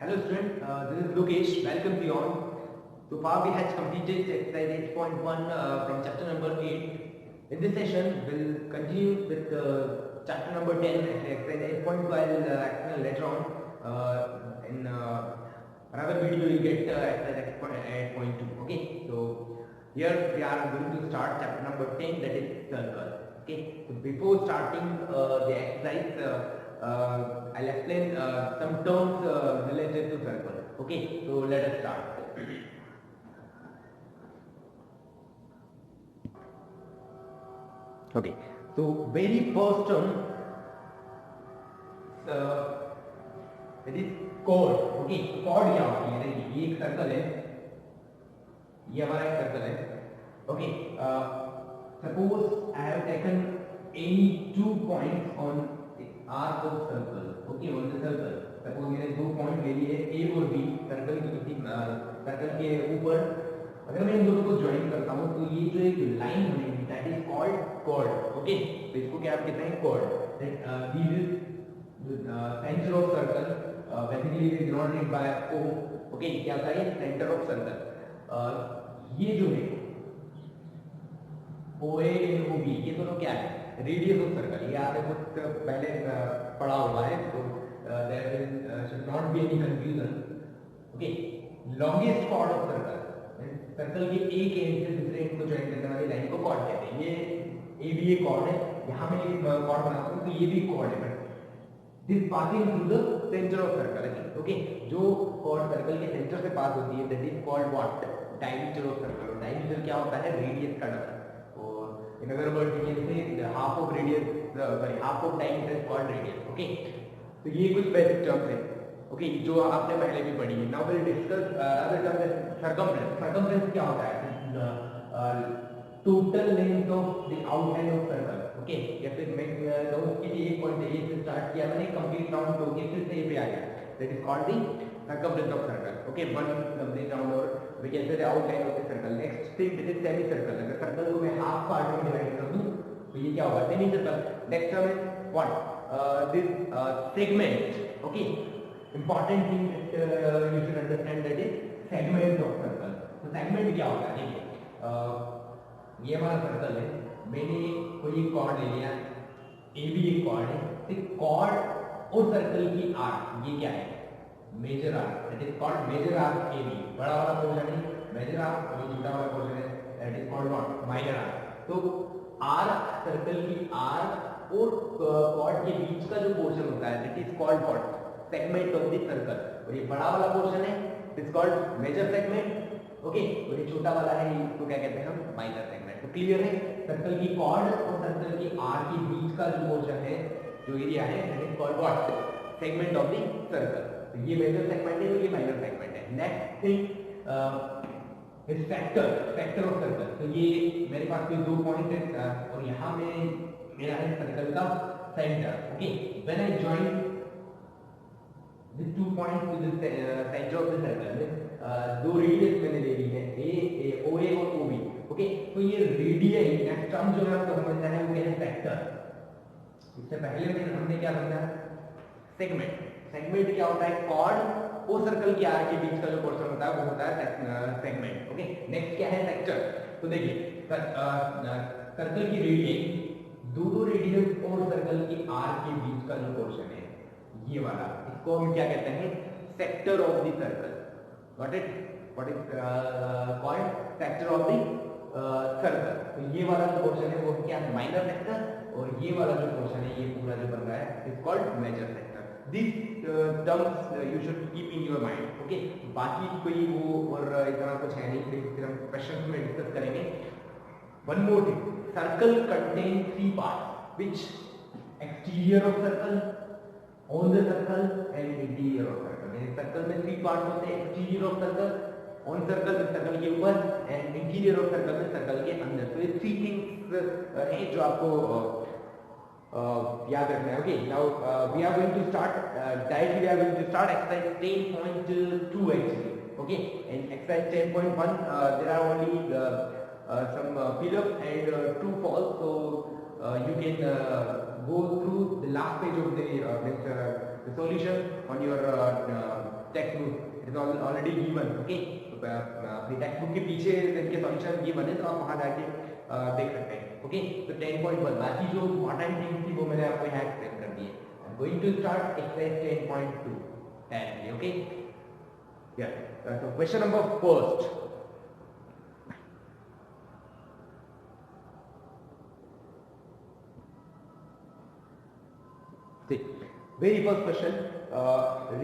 Hello student, this is Lokesh. Welcome to you all. So far we had completed exercise 8.1 from chapter number 8. In this session we'll continue with chapter number 10, actually exercise 8.2 I'll explain later on. In another video you'll get exercise 8.2. Okay, so here we are going to start chapter number 10, that is circle. Okay, so before starting the exercise, I'll explain some terms related to circle. Okay, so let us start. Okay, so very first term, it is chord. Okay, chord क्या होती है? देखिए ये एक circle है, ये हमारा एक सर्कल है. Okay, suppose I have taken any 2 points on arc of circle. Okay, on the circle. Suppose मैंने 2 पॉइंट ले लिए A और B सर्कल की किसी सर्कल के ऊपर. अगर मैं इन दोनों को ज्वाइन करता हूँ तो ये जो एक लाइन बनेगी that is called chord. Okay, तो इसको क्या आप कहते हैं? Chord. This is center of circle. Basically it is denoted by O. Okay, क्या होता है? Center of circle. ये जो है OA एंड OB, ये दोनों क्या है? Radius of circle. ये आपने कुछ पहले पढ़ा हुआ है, तो there should not be any confusion. Okay, longest chord of circle, circle के एक एंड से दूसरे एंड को ज्वाइन करने वाली लाइन को कॉर्ड कहते हैं. ये AB एक कॉर्ड है. यहाँ मैं एक कॉर्ड बनाता हूँ तो ये भी कॉर्ड है, this passing through the center of circle. Okay, जो कॉर्ड सर्कल के सेंटर से पास होती है that is called what? Diameter of circle. Diameter क्या होता है? रेडियस का double. In other words, you can say half of radius, half of diameter is called radius. Okay, तो ये कुछ basic terms हैं. Okay, जो आपने पहले भी पढ़ी है. Now we'll discuss other terms as circumference. Circumference क्या होता है? Total length of the outline of circle. Okay, या फिर मैं कहूँ कि एक पॉइंट A से स्टार्ट किया मैंने, कंप्लीट राउंड हो गया, फिर से A पे आ गया. That is called the circumference of circle. Okay, one complete round, or we can say the outline of the circle. Next thing, this is semicircle. अगर सर्कल को मैं हाफ पार्ट में डिवाइड कर दूं तो ये क्या होगा? Semicircle. Next term is what? This segment. Okay, important thing you should understand, that is segment of circle. तो सेगमेंट क्या होता है? देखिए ये हमारा सर्कल है, मैंने कोई एक कॉर्ड ले लिया, ए भी एक कॉर्ड है. तो कॉर्ड और सर्कल की आर्क, ये क्या है? Major arc. That is called major arc AB. बड़ा वाला पोर्शन है मेजर आर्क, और छोटा वाला पोर्शन है that is called what? Minor arc. तो आर्क, सर्कल की आर्क और कॉर्ड के बीच का जो पोर्शन होता है that is called what? Segment of the circle. और ये बड़ा वाला पोर्शन है, it is called major segment. Okay, और ये छोटा वाला है, इसको क्या कहते हैं हम? Minor segment. तो क्लियर है? सर्कल की कॉर्ड और सर्कल की आर्क के बीच का जो पोर्शन है, जो एरिया है, that is called what? Segment of the circle. तो ये मेजर सेगमेंट है, तो ये माइनर सेगमेंट है. Next thing is factor. Factor of circle. तो ये मेरे पास कोई 2 पॉइंट है और यहाँ में मेरा है सर्कल का center. Okay, when I join this 2 points to the center of the circle, दो रेडियस मैंने ले ली है, OA और OB. ओके, तो ये रेडियस नेक्स्ट टर्म जो है आपको समझना है, वो क्या है? फैक्टर. इससे पहले हमने क्या समझा? सेगमेंट. सेगमेंट क्या होता है? कॉर्ड और सर्कल की आर्क के बीच का जो पोर्शन होता है वो होता है सेगमेंट. ओके, नेक्स्ट क्या है? सेक्टर. तो देखिए सर्कल की रेडियस, दोनों रेडियस और सर्कल की आर्क के बीच का जो पोर्शन है ये वाला, इसको हम क्या कहते हैं? Sector of the circle. What is called? Sector of the circle. तो ये वाला जो पोर्शन है वो क्या है? Minor sector. और ये वाला जो पोर्शन है, ये पूरा जो बन रहा है, is called major sector. These terms you should keep in your mind. Okay, बाकी कोई वो और इतना कुछ है नहीं, फिर हम क्वेश्चंस में डिस्कस करेंगे. One more thing, circle contain 3 parts, which exterior of circle, on the circle and interior of circle. यानी सर्कल में 3 पार्ट होते हैं. Exterior of circle, on circle में सर्कल के ऊपर, एंड इंटीरियर ऑफ सर्कल में सर्कल के अंदर. तो ये 3 थिंग्स हैं जो आपको याद रखना है. Okay, now we are going to start directly. We are going to start exercise 10.2 actually. Okay, in exercise 10.1 there are only some fill up and true false, so you can go through the last page of the solution on your text book, it is already given. Okay, अपनी text book के पीछे इनके solution given है, तो आप वहां जाके देख सकते हैं। ओके, तो 10.1 बाकी जो इम्पोर्टेंट थिंग्स थी वो मैंने आपको यहाँ एक्सप्लेन कर दी है। I am going to start exercise 10.2 directly. Okay, yeah, so question number first. See, very first question,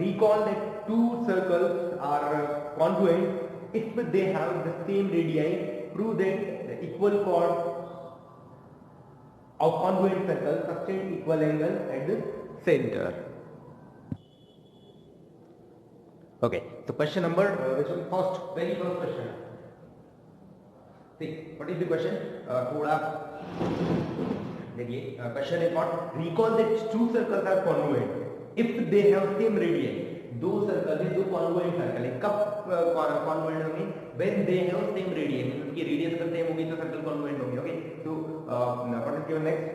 recall that two circles are congruent if they have the same radii. Prove that the equal chord of congruent circles sustain equal angle at the center. Okay, so question number which one first, very first question. See, what is the question? थोड़ा देखिए, question is what? Recall that two circles are congruent if they have same radii. दो circle है, दो congruent circle है, कब congruent होंगे? When they have same radii, means उनकी radius अगर सेम होगी तो सर्कल congruent होंगे। ओके, तो what is given next?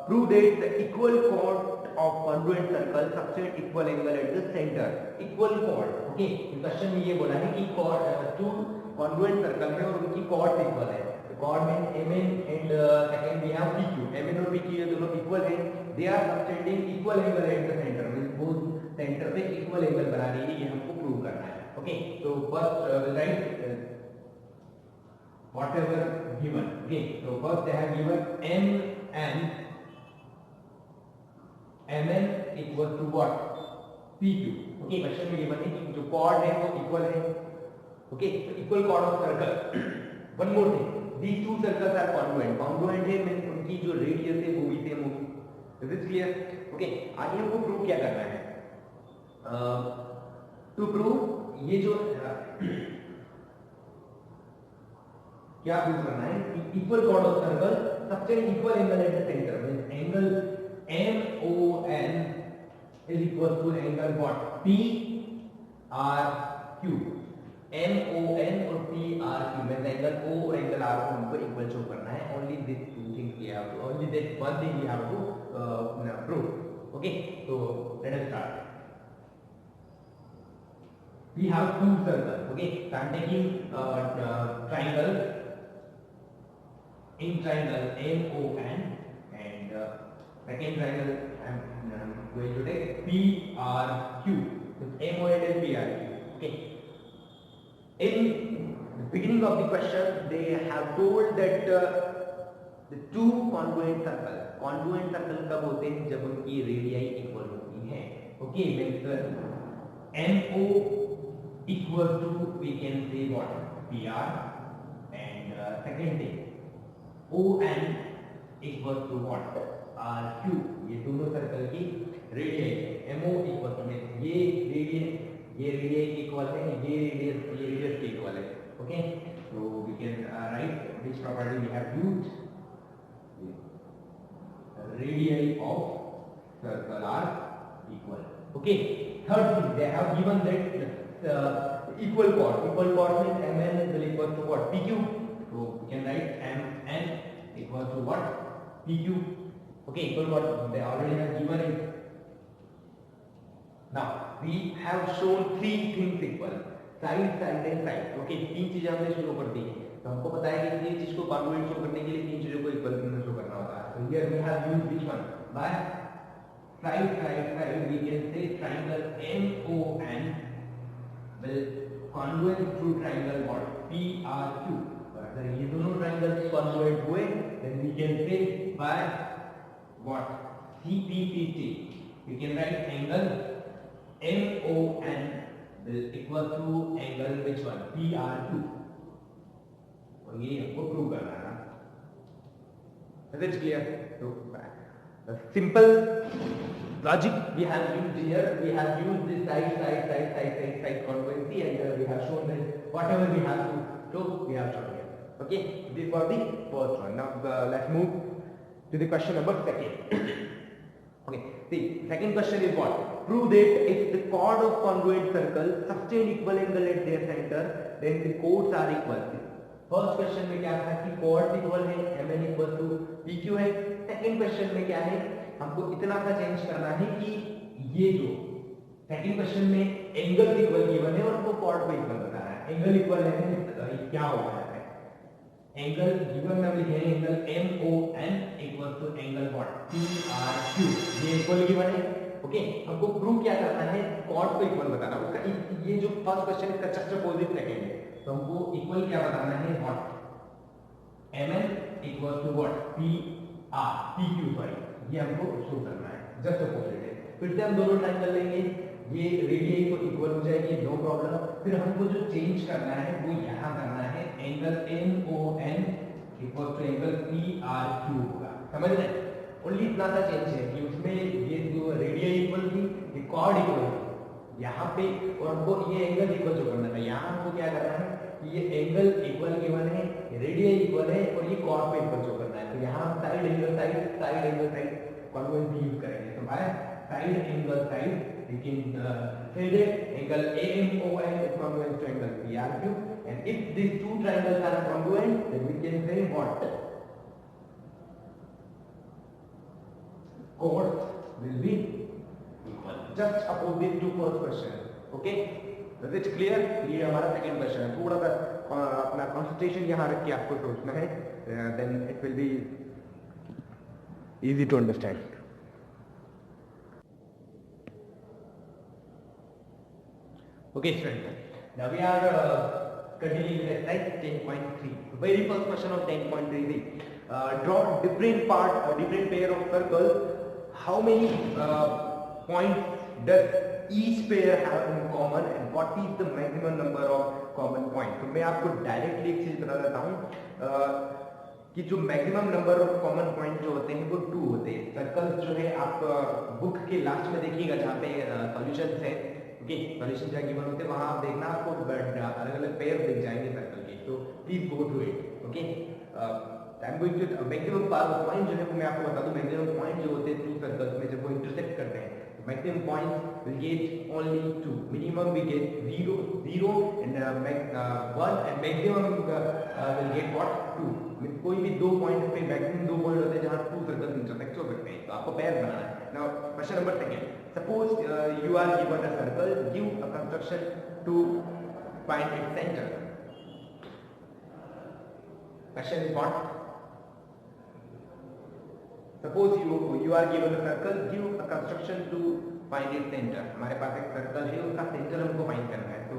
Prove that the equal chord of congruent circle sustain equal angle at the center. Equal chord, okay, question में ये बोला है कि two congruent circle है और उनकी chord equal है। Chord means mn and second we have pq. mn और pq ये दोनों equal है, they are sustaining equal angle at the center, means both center पे equal angle बना रही है, ये हमको prove करना है। Okay, so first we'll write whatever given। Okay, so first they have given mn equal to what? pq। okay, question में given है कि जो chord है वो इक्वल है। okay, so equal chord of circle। one more thing, these two circles are congruent। congruent है means उनकी जो रेडियस है वो भी सेम होगी। Is it clear? ओके, आगे हमको प्रूव क्या करना है? टू प्रूव ये जो क्या प्रूव करना है कि equal chord of circle sustain equal angle at the center, means angle MON is equal to angle what? PRQ। MON और PRQ में एंगल O और एंगल R को हमको इक्वल शो करना है। Only these two things we have to, only that one thing we have to prove। Okay, so let us start। We have two circles। okay, so I am taking triangle, in triangle MON and second triangle I am going to take PRQ। MON and PRQ। okay, in the beginning of the question they have told that the two congruent circle कब होते हैं? जब उनकी radii equal होती है। Okay, means MO equal to we can say what? PR and second thing ON equal to what? RQ। ये दोनों circle की रेडियाई है। MO इक्वल टू मींस ये रेडियस इक्वल है, ये रेडियस इक्वल है। Okay, so we can write which property we have used। radii of circle are equal। okay, third thing they have given that equal chord means mn will equal to what? pq। so we can write mn equal to what? pq। okay, equal chord they already have given it। now we have shown three things equal, side and side। okay, तीन चीजें हमने शुरू कर दी है, तो हमको पता है कि किसी चीज को कॉन्ग्रुएंट शो करने के लिए तीन चीजों को इक्वल शो करना होता है। so here we have used which one? by side we can say triangle MON will congruent to triangle what? PRQ। अगर ये दोनों ट्रायंगल्स congruent हुए then we can say by what? CPCT we can write angle MON will equal to angle which one? PRQ। और ये हमको prove करना है। Is it clear? So simple logic we have used here, we have used this side congruency and we have shown that whatever we have to show we have shown here। okay, this was the first one। now let's move to the question number second। okay, see, second question is what? prove that if the chord of congruent circle sustain equal angle at their center then the chords are equal। First question में क्या था कि chords equal है, mn equal to pq है। Second question में क्या है, हमको इतना सा चेंज करना है कि ये जो सेकंड क्वेश्चन में एंगल इक्वल गिवन है और वो कॉर्ड को इक्वल बताना है। एंगल इक्वल है क्या होगा यहाँ पे एंगल गिवन में लिखे हैं angle MON equal to angle what PRQ, ये इक्वल गिवन है। ओके, हमको प्रूव क्या करना है, कॉर्ड को इक्वल बताना। उसका ये जो फर्स्ट क्वेश्चन इसका जस्ट अपोजिट सेकंड है, तो हमको इक्वल क्या बताना है, what MN equal to what PQ, sorry ये हमको शो करना है, जस्ट अपोजिट है। फिर से हम दोनों ट्रायंगल लेंगे, ये रेडियस तो इक्वल हो जाएगी, नो प्रॉब्लम। फिर हमको जो चेंज करना है वो यहाँ करना है, angle MON equal to angle PRQ होगा, समझ रहे हैं। ओनली इतना सा चेंज है कि उसमें ये जो रेडियस इक्वल थी, ये कॉर्ड इक्वल थी यहाँ पे, और हमको ये एंगल इक्वल जो करना था, यहाँ हमको क्या करना है कि ये एंगल इक्वल गिवन है, रेडियस इक्वल है और ये कॉर्ड पे इक्वल जो करना है। तो यहाँ हम side angle side conveyance use करेंगे। तो हमारा side angle side we can say that angle AMON is congruent to angle PRQ, and if these two triangles are congruent, then we can say what chords will be equal, just opposite to first question. Okay, is it clear? ये हमारा second question है। थोड़ा सा अपना concentration यहाँ रख के आपको सोचना है, then it will be easy to understand. Okay, students. Now we are continuing with exercise 10.3. Very first question of 10.3. Draw different pair of circles. How many points does each pair have in common, and what is the maximum number of common points? तो मैं आपको directly एक चीज बता देता हूँ कि जो maximum number of common point जो होते हैं वो 2 होते हैं। सर्कल्स जो है आप बुक के लास्ट में देखिएगा जहाँ पे सॉल्यूशंस है, ओके, सॉल्यूशन जहाँ गिवन होते हैं वहाँ आप देखना, आपको अलग अलग पेयर दिख जाएंगे सर्कल के, तो please go through it. Okay, I am going to maximum point जो है वो मैं आपको बता दूं, मैक्सिमम पॉइंट जो होते हैं टू सर्कल्स में जब वो इंटरसेक्ट करते हैं, maximum points will get only 2, minimum we get 0 and 1, and maximum will get what 2। कोई भी 2 पॉइंट पे मैक्सिमम 2 पॉइंट होते हैं जहां 2 सर्कल्स इंटरसेक्ट हो सकते हैं, तो आपको पेयर बनाना है। Now question number second, suppose you are given a circle, give a construction to find its center। question is what, suppose you are given a circle, give a construction to find its center। हमारे पास एक circle है, उसका centre हमको find करना है। तो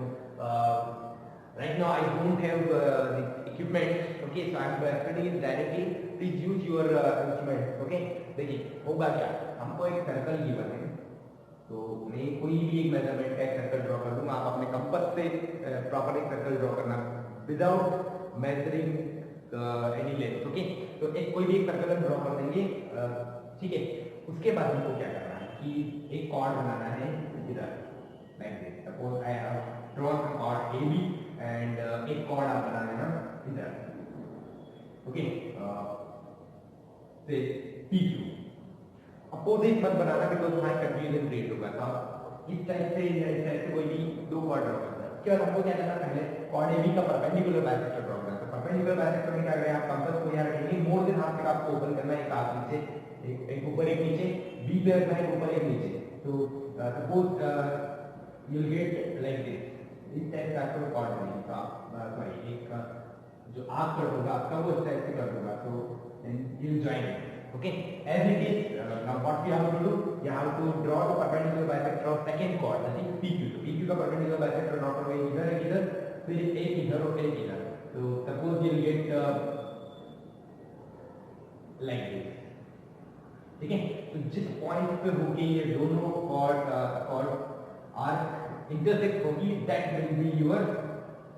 right now I don't have the equipment, okay, so I am explaining it directly, please use your instrument। okay, देखिए होगा क्या, हमको एक सर्कल गिवन है, तो मैं कोई भी एक मेजरमेंट का एक सर्कल ड्रॉ कर दूंगा। आप अपने कंपास से प्रॉपर एक सर्कल ड्रॉ करना without measuring any length. Okay, तो एक कोई भी एक सर्कल हम ड्रॉ कर देंगे, ठीक है। उसके बाद हमको क्या करना है कि एक कॉर्ड बनाना है इधर, like this, suppose I have drawn a cord AB and एक कॉर्ड आप बना लेना इधर, ओके, से PQ। अपोजिट मत बनाना बिकॉज वहाँ कंफ्यूजन क्रिएट होगा। तो इस टाइप से कोई भी 2 कॉर्ड ड्रॉ करना है। क्या हमको क्या करना है, पहले कॉर्ड AB का परपेंडिकुलर बाइसेक्टर ड्रॉ करना है। तो परपेंडिकुलर बाइसेक्टर में क्या करें, आप कंपास को यहाँ रखेंगे, मोर देन हाफ तक आपको ओपन करना है, एक हाथ नीचे, एक ऊपर एक नीचे, B पे रखना है, ऊपर एक नीचे। तो suppose you will get like this, इस टाइप का आपको कॉर्ड बनेगा। सॉरी, एक जो आर्क कट होगा आपका वो इस टाइप से कट होगा, तो you will join it. Okay, as it is, now what we have to do, you have to draw the perpendicular bisector of second chord, that is PQ। तो PQ का perpendicular bisector draw करो, एक इधर एक इधर, फिर एक इधर और एक इधर। तो suppose you will get like this, ठीक है। तो जिस पॉइंट पे होगी ये दोनों कॉर्ड आर्क इंटरसेक्ट होगी, that will be your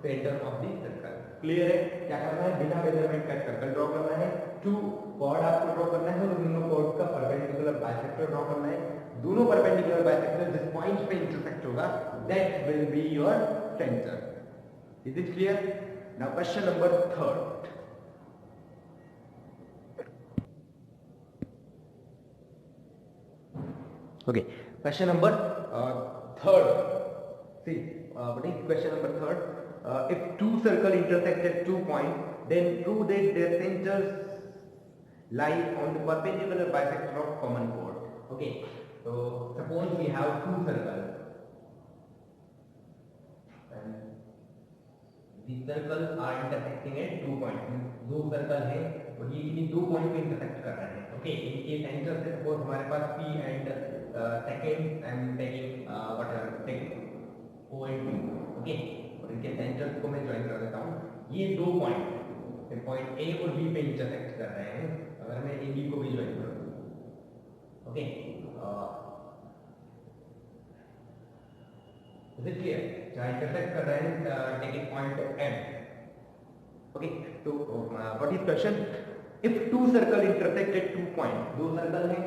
center of the circle। Clear है? क्या करना है, बिना मेजरमेंट का सर्कल ड्रॉ करना है, 2 कॉर्ड आपको ड्रॉ करना है और दोनों कॉर्ड का परपेंडिकुलर बाइसेक्टर ड्रॉ करना है। दोनोกันपरपेंडिकुलर बाइसेक्टर जिस पॉइंट पे इंटरसेक्ट होगा, that will be your center. Is it clear? Now question number 3। Okay, question number 3। See what is question number 3? If 2 circles intersect at 2 points, then prove that their centers lie on the perpendicular bisector of common chord। Okay, so suppose we have 2 circles, these circles are intersecting at 2 points. दो circle है और ये किन्हीं दो point पे intersect कर रहे हैं. ओके, इनके सेंटर से सपोज हमारे पास P and second I am taking what take O and P. Okay, और इनके सेंटर्स को मैं ज्वाइन कर देता हूँ. ये दो पॉइंट पॉइंट A और B पे इंटरसेक्ट कर रहे हैं. अगर मैं AB को भी ज्वाइन करूँ, ओके, is it clear? जहाँ इंटरसेक्ट कर रहे हैं take it point M. Okay, तो what is question? If two circle intersect at 2 point, दो सर्कल हैं,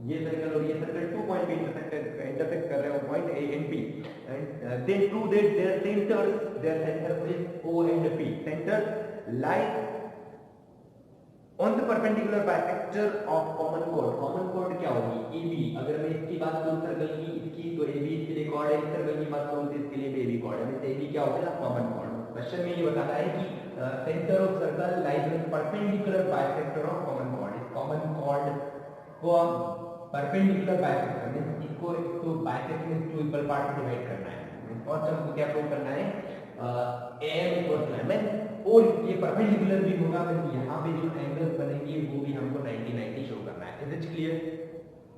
ये सर्कल और ये सर्कल 2 पॉइंट पे इंटरसेक्ट कर रहे हो, point A and B, and then prove that their center is O and P. Center lie on the perpendicular bisector of common chord. common chord क्या होगी? AB. अगर मैं इसकी बात करूँ सर्कल की, इसकी, तो AB इसके लिए chord है. इस सर्कल की बात करूँ तो इसके लिए भी AB chord है. मतलब AB क्या होगा ना? common chord. क्वेश्चन में ये बताता है कि center of circle lies on perpendicular bisector of common chord. इस common chord को perpendicular bisector मींस इसको तो bisect में टू इक्वल पार्ट में डिवाइड करना है. और हमको क्या प्रूव करना है? AM इक्वल टू MN, और ये परपेंडिकुलर भी होगा, मतलब यहाँ पे जो एंगल्स बनेंगे वो भी हमको 90-90 शो करना है. Is it clear?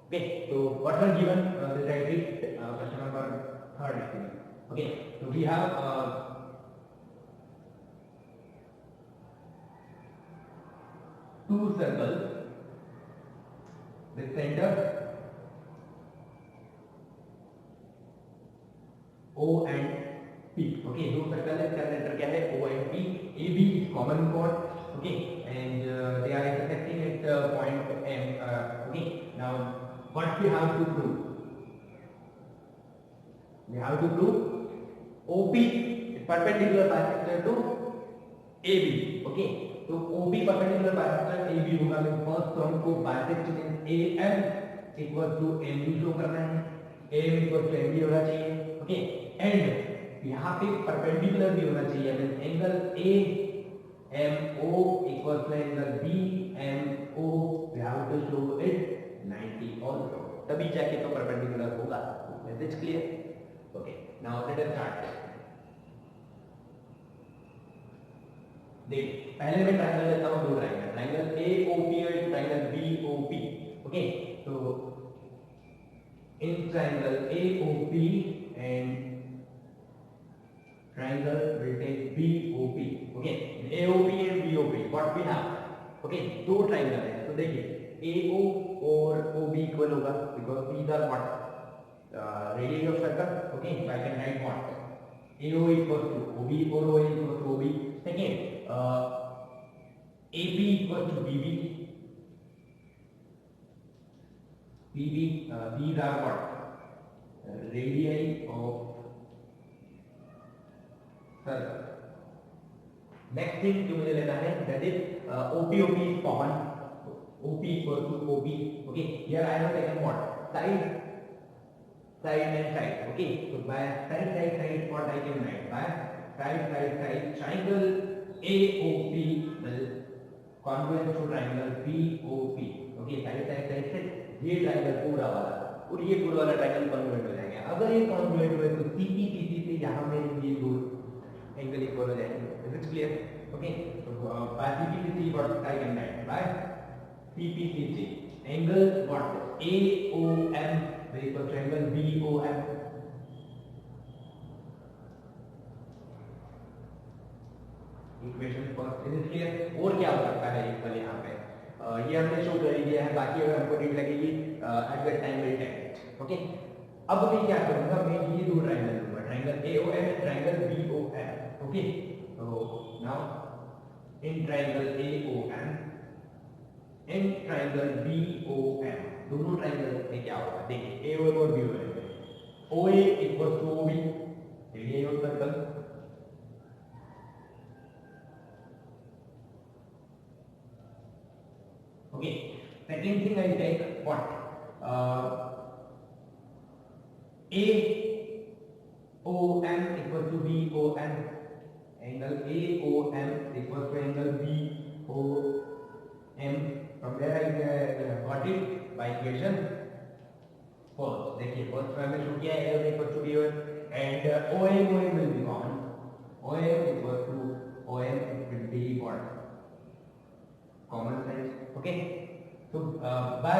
ओके, तो what was given the direct question number 3 actually. Okay, तो we have two circles with center O and P. Okay, दो सर्कल है, इसका सेंटर क्या है? O and P. AB is common chord. Okay, and they are intersecting at point M. Okay, now what we have to prove? We have to prove OP is perpendicular bisector to AB. Okay, तो OP perpendicular bisector AB होगा. तो first तो हमको bisect means AM equal to MB show करना है. AM equal to MB होना चाहिए. Okay, and यहाँ पे परपेंडिकुलर भी होना चाहिए. Means angle AMO equal to angle BMO, we have to show it 90 also, तभी जाके तो परपेंडिकुलर होगा. Is it clear? Okay, now let us start. देख, पहले मैं ट्रायंगल लेता हूँ, दो ट्रायंगल, ट्रायंगल AOP और ट्रायंगल BOP. ओके, तो in triangle AOP and triangle will take BOP. Okay, AOP and BOP, what we have? Okay, दो triangle है, तो देखिए AO और OB इक्वल होगा because these are what radii of circle. Okay, so I can write what AO equals to OB or OA equals to OB. Second, AP equals to BB. PB, these are what? Radii of circle. Next thing जो मुझे लेना है, that is OP is common. OP equals to OB. Okay, here I have taken what? Side and side. Okay, so by side what I can write? By side triangle AOP will congruent to triangle BOP. Okay, side से ये triangle पूरा वाला और ये पूरा वाला triangle congruent हो जाएंगे. अगर ये कॉन्ग्रुएंट हुए तो CP से यहाँ में ये दो एंगल इक्वल हो जाएंगे. Is it clear? ओके, तो by CP what I can write? By CP angle what? AOM will equal to angle BOM. Equation first. Is it clear? और क्या हो सकता है इक्वल यहाँ पे? ये हमने शो कर दिया है, बाकी अगर हमको रीड लगेगी at that time will take. Okay, अब मैं क्या करूंगा, मैं ये दो ट्रायंगल लूंगा, triangle AOM triangle BOM. Okay, तो now in triangle AOM in triangle BOM, दोनों ट्रायंगल में क्या होगा? देखिए AOM और BOM, OA equal to OB, radius of circle. Okay, second thing I take what? AOM equal to BOM. Angle AOM equal to angle BOM. From there I got it by equation first. देखिए first में हमने show किया AOM equal to BOM and OM will be common. OM equals to OM will be what? Common sense. Okay. So by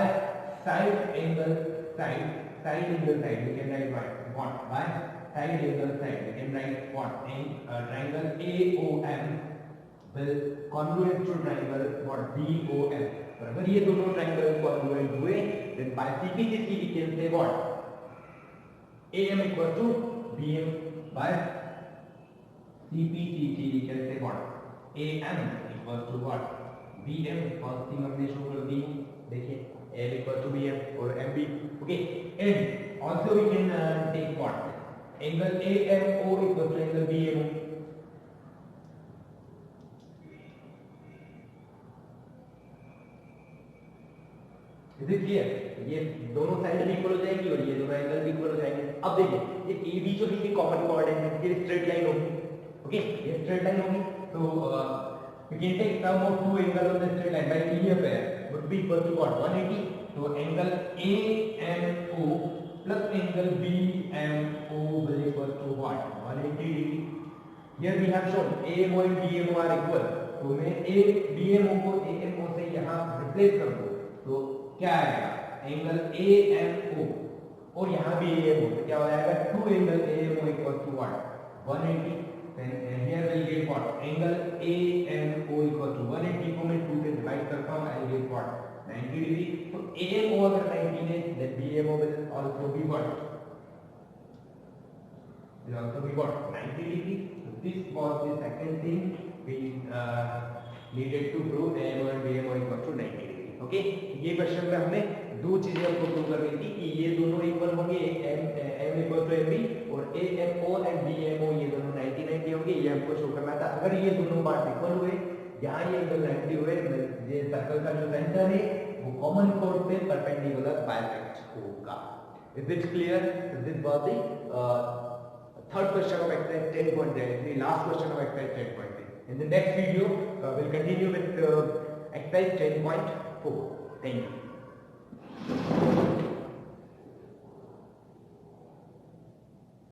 side angle side we can write what? By side angle side we can write what? Triangle AOM will congruent to triangle what? BOM. अगर ये दोनों triangle congruent हुए, then by CPCC we can say what? AM equal to BM. By CPCC we can say what? AM equal to what? BM. First thing हमने show कर दी, देखिए AM equal to BM और MB. Okay, and also we can take what? Angle AMO equal to angle BMO. Is it clear? ये दोनों side भी equal हो जाएंगी और ये दोनों एंगल भी इक्वल हो जाएंगे. अब देखिए ये AB जो भी कॉमन कॉर्ड है, ये स्ट्रेट लाइन होगी. ओके, ये स्ट्रेट लाइन होगी. तो we can take sum of two angles on the straight line by linear pair would be equal to what? 180. So angle AMO plus angle BMO will equal to what? 180 degree. Here we have shown AMO and BMO are equal. तो मैं BMO को AMO से यहाँ replace कर दूँ, तो क्या आएगा? एंगल AMO और यहाँ भी AMO, तो क्या हो जाएगा? 2 angle AMO equal to what? 180. Then here we'll get what? Angle AMO equal to 180 को मैं 2 से divide करता हूँ, I'll get what? 90 degree. तो AMO अगर 90 है, then BMO will also be what? Will also be what? 90 degree. So this was the second thing we needed to prove AMO and BMO equal to 90 degree. Okay, ये question में हमने दो चीजें हमको prove कर रही थी कि ये दोनों इक्वल होंगे, M इक्वल टू MB और AMO एंड BMO ये दोनों 90 90 होंगे, ये हमको शो करना था. अगर ये दोनों पार्ट इक्वल हुए, यहाँ ये एंगल 90 हुए, ये सर्कल का जो सेंटर है वो कॉमन कोड पे परपेंडिकुलर बाइसेक्ट होगा. Is it clear? This was the third question of exercise 10.3, last question of exercise 10.3. In the next video will continue with exercise 10.4. Thank you.